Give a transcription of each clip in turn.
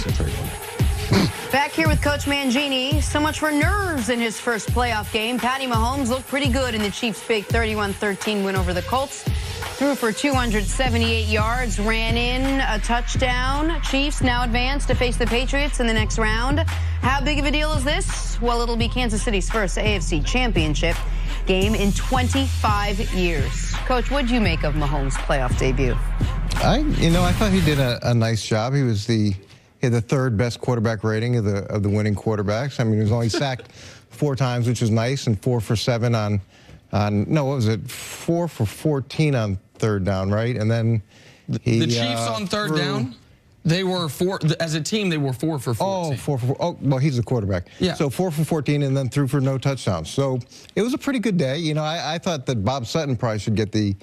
concentrate on that. Back here with Coach Mangini. So much for nerves in his first playoff game. Patty Mahomes looked pretty good in the Chiefs' big 31-13 win over the Colts. Threw for 278 yards, ran in a touchdown. Chiefs now advance to face the Patriots in the next round. How big of a deal is this? Well, it'll be Kansas City's first AFC Championship game in 25 years. Coach, what'd you make of Mahomes' playoff debut? I thought he did a nice job. He had the third best quarterback rating of the winning quarterbacks. I mean, he was only sacked 4 times, which was nice, and 4 for 7 on no, what was it? 4 for 14 on third down, right? And then the Chiefs on third down, they were 4 as a team. They were 4 for 14. Oh, 4 for 4. Oh, well, he's the quarterback. Yeah. So 4 for 14, and then threw for no touchdowns. So it was a pretty good day. You know, I thought that Bob Sutton probably should get the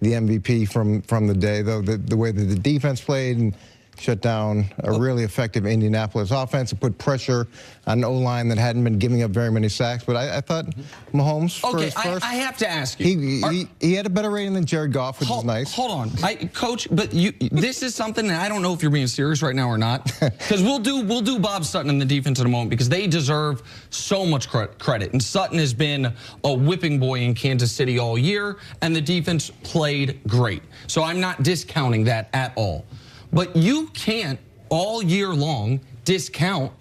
MVP from the day, though. The way that the defense played and shut down a really effective Indianapolis offense and put pressure on an O-line that hadn't been giving up very many sacks. But I thought Mahomes, for his first, I have to ask you. He had a better rating than Jared Goff, which is nice. Hold on, Coach, but this is something that I don't know if you're being serious right now or not, because we'll do Bob Sutton in the defense in a moment, because they deserve so much credit. And Sutton has been a whipping boy in Kansas City all year, and the defense played great. So I'm not discounting that at all. But you can't all year long discount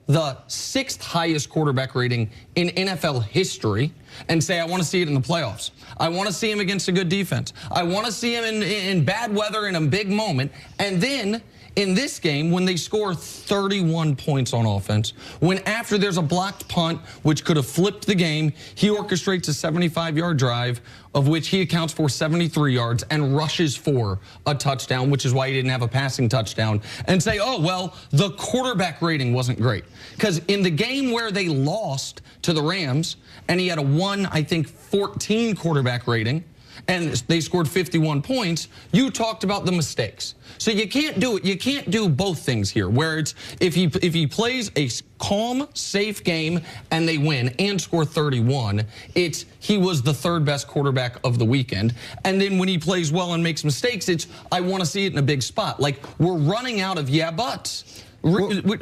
the 6th highest quarterback rating in NFL history and say, I want to see it in the playoffs. I want to see him against a good defense. I want to see him in bad weather in a big moment. And then in this game, when they score 31 points on offense, when after there's a blocked punt, which could have flipped the game, he orchestrates a 75-yard drive, of which he accounts for 73 yards and rushes for a touchdown, which is why he didn't have a passing touchdown, and say, oh, well, the quarterback rating wasn't great. Because in the game where they lost to the Rams, and he had a 14 quarterback rating, and they scored 51 points, you talked about the mistakes. So you can't do it. You can't do both things here, where it's if he plays a calm, safe game and they win and score 31, it's he was the 3rd best quarterback of the weekend. And then when he plays well and makes mistakes, it's I want to see it in a big spot. Like, we're running out of yeah buts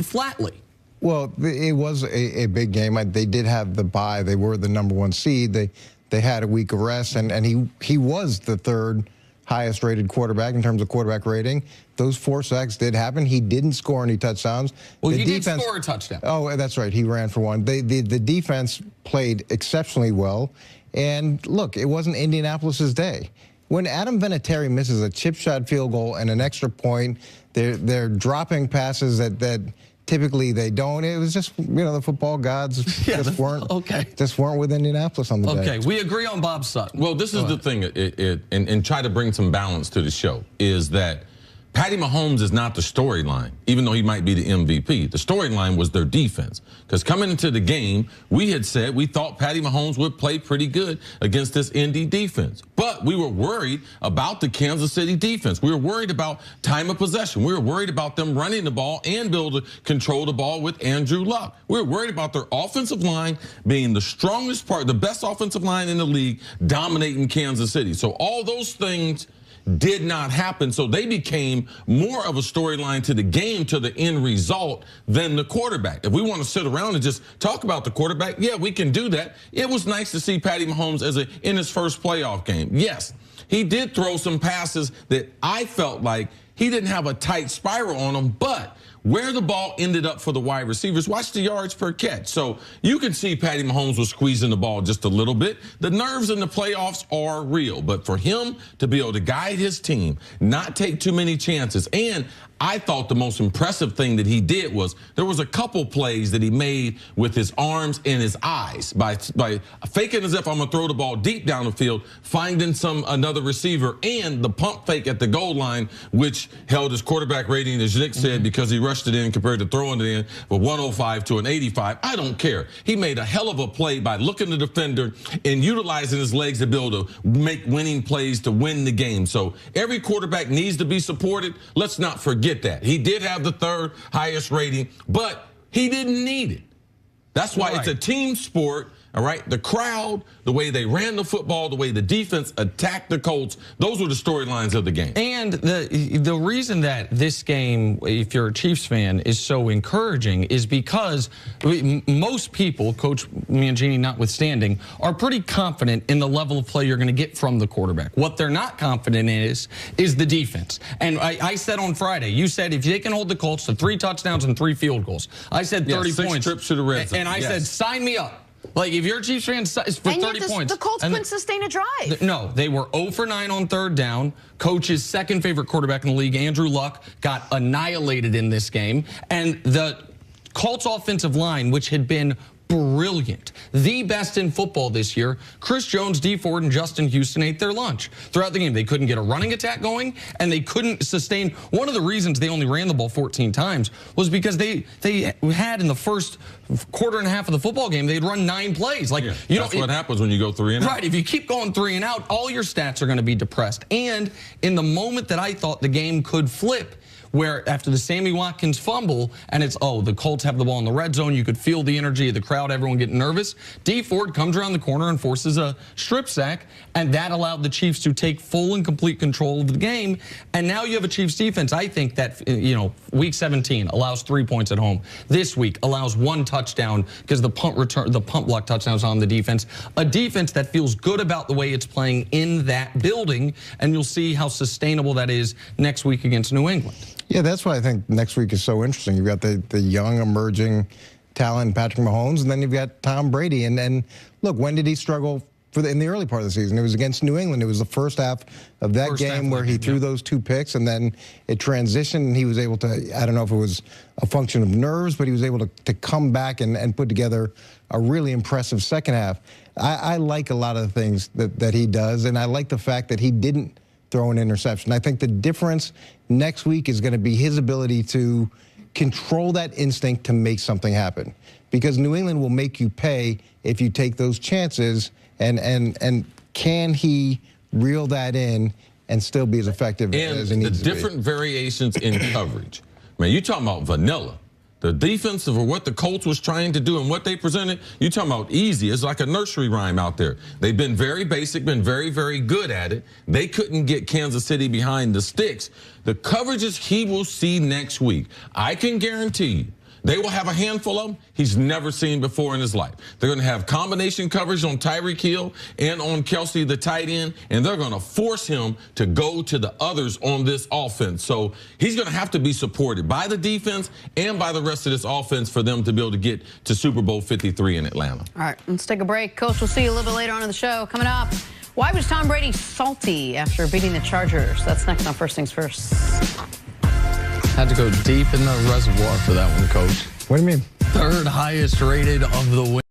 flatly. Well, it was a big game. They did have the bye. They were the #1 seed. They had a week of rest, and he was the 3rd highest rated quarterback in terms of quarterback rating. Those 4 sacks did happen. He didn't score any touchdowns. Well, he did score a touchdown. Oh, that's right. He ran for 1. The defense played exceptionally well. And look, it wasn't Indianapolis's day. When Adam Vinatieri misses a chip shot field goal and an extra point, they're dropping passes that typically they don't. It was just, the football gods just weren't with Indianapolis on the day. Okay, we agree on Bob Sutton. Well, this is the thing, and try to bring some balance to the show, is that Patty Mahomes is not the storyline, even though he might be the MVP. The storyline was their defense. Because coming into the game, we had said we thought Patty Mahomes would play pretty good against this Indy defense. But we were worried about the Kansas City defense. We were worried about time of possession. We were worried about them running the ball and be able to control the ball with Andrew Luck. We were worried about their offensive line being the strongest part, the best offensive line in the league, dominating Kansas City. So all those things did not happen, so they became more of a storyline to the game, to the end result, than the quarterback. If we want to sit around and just talk about the quarterback, yeah, we can do that. It was nice to see Patty Mahomes in his first playoff game. Yes, he did throw some passes that I felt like he didn't have a tight spiral on them, but where the ball ended up for the wide receivers, watch the yards per catch. So you can see Patty Mahomes was squeezing the ball just a little bit. The nerves in the playoffs are real, but for him to be able to guide his team, not take too many chances, and I thought the most impressive thing that he did was there was a couple plays that he made with his arms and his eyes by faking as if I'm going to throw the ball deep down the field, finding another receiver, and the pump fake at the goal line, which held his quarterback rating, as Nick said, because he rushed it in compared to throwing it in with 105 to an 85. I don't care. He made a hell of a play by looking the defender and utilizing his legs to be able to make winning plays to win the game. So every quarterback needs to be supported. Let's not forget that. He did have the 3rd highest rating, but he didn't need it. That's why it's a team sport. all right? The crowd, the way they ran the football, the way the defense attacked the Colts, those were the storylines of the game. And the reason that this game, if you're a Chiefs fan, is so encouraging is because most people, Coach Mangini notwithstanding, are pretty confident in the level of play you're going to get from the quarterback. What they're not confident in is the defense. And I said on Friday, you said if they can hold the Colts to 3 touchdowns and 3 field goals, I said 30 6 points. trips to the red zone. And I said, sign me up. Like, if you're a Chiefs fan, it's for 30 points. The Colts couldn't sustain a drive. No, they were 0 for 9 on 3rd down. Coach's second favorite quarterback in the league, Andrew Luck, got annihilated in this game. And the Colts offensive line, which had been brilliant, the best in football this year, Chris Jones, D. Ford, and Justin Houston ate their lunch throughout the game. They couldn't get a running attack going, and they couldn't sustain. One of the reasons they only ran the ball 14 times was because they had in the first quarter and a half of the football game, they'd run 9 plays. Like, that's what happens when you go 3 and out. Right. If you keep going 3 and out, all your stats are going to be depressed. And in the moment that I thought the game could flip, where after the Sammy Watkins fumble, and it's, oh, the Colts have the ball in the red zone, you could feel the energy of the crowd, everyone getting nervous. D. Ford comes around the corner and forces a strip sack, and that allowed the Chiefs to take full and complete control of the game. And now you have a Chiefs defense, I think, that, you know, week 17 allows 3 points at home. This week allows 1 touchdown because the punt block touchdowns on the defense. A defense that feels good about the way it's playing in that building, and you'll see how sustainable that is next week against New England. Yeah, that's why I think next week is so interesting. You've got the young emerging talent, Patrick Mahomes, and then you've got Tom Brady. And look, when did he struggle in the early part of the season? It was against New England. It was the first half of that game where he threw those 2 picks, and then it transitioned, and he was able to, I don't know if it was a function of nerves, but he was able to come back and put together a really impressive second half. I like a lot of the things that he does, and I like the fact that he didn't throw an interception. I think the difference next week is going to be his ability to control that instinct to make something happen, because New England will make you pay if you take those chances, and can he reel that in and still be as effective as he needs to be? The different variations in coverage. Man, you're talking about vanilla. The defense of what the Colts was trying to do and what they presented, you're talking about easy. It's like a nursery rhyme out there. They've been very basic, been very, very good at it. They couldn't get Kansas City behind the sticks. The coverages he will see next week, I can guarantee you, they will have a handful of them he's never seen before in his life. They're going to have combination coverage on Tyreek Hill and on Kelsey, the tight end, and they're going to force him to go to the others on this offense. So he's going to have to be supported by the defense and by the rest of this offense for them to be able to get to Super Bowl 53 in Atlanta. All right, let's take a break. Coach, we'll see you a little bit later on in the show. Coming up, why was Tom Brady salty after beating the Chargers? That's next on First Things First. Had to go deep in the reservoir for that one, Coach. What do you mean? 3rd highest rated of the win.